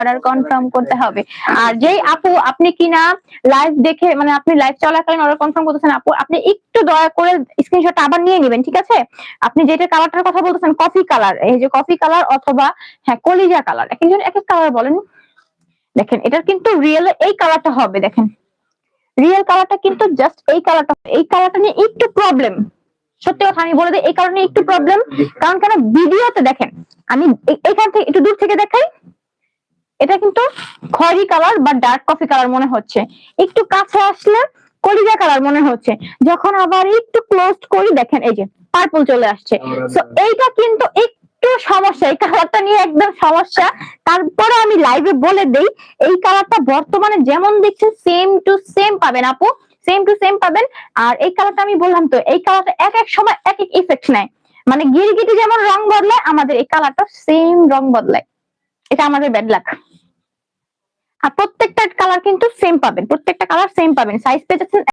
Order confirm করতে হবে। আর যেই আপু আপনি কিনা লাইভ দেখে মানে আপনি লাইভ চলাকালীন অর্ডার কনফার্ম করতেছেন আপু, আপনি একটু দয়া করে স্ক্রিনশটটা আবার নিয়ে নেবেন, ঠিক আছে? আপনি যেটা কালারটার কথা বলতেছেন কফি কালার, এই যে কফি কালার অথবা হ্যাঁ কলিজা কালার, এক একজন এক এক কালার বলেন। দেখেন এটার কিন্তু রিয়েল এই কালারটা হবে, দেখেন রিয়েল কালারটা কিন্তু জাস্ট এই কালারটা নিয়ে একটু প্রবলেম। সত্যি কথা আমি বলে দিই, এই কারণে একটু প্রবলেম। কারণ কেন, ভিডিওতে দেখেন আমি এখান থেকে একটু দূর থেকে দেখাই, এটা কিন্তু খয়েরি কালার বা ডার্ক কফি কালার মনে হচ্ছে, একটু কাছে আসলে কলিজা কালার মনে হচ্ছে, যখন আবার একটু ক্লোজ করি দেখেন এই যে পার্পল চলে আসছে। সো এইটা কিন্তু একটু সমস্যা, এই কালারটা নিয়ে একদম সমস্যা। তারপরে আমি লাইভে বলে দেই, এই কালারটা বর্তমানে যেমন দেখছেন সেম টু সেম পাবেন আপু, সেম টু সেম পাবেন। আর এই কালারটা আমি বললাম তো, এই কালারটা এক এক সময় এক এক ইফেক্ট নেয়, মানে গিরগিটি যেমন রং বদলায়, আমাদের এই কালারটা সেম রং বদলায়, এটা আমাদের ব্যাড লাক। আর প্রত্যেকটা কালার কিন্তু সেম পাবেন, প্রত্যেকটা কালার সেম পাবেন, সাইজ পেয়ে যাচ্ছেন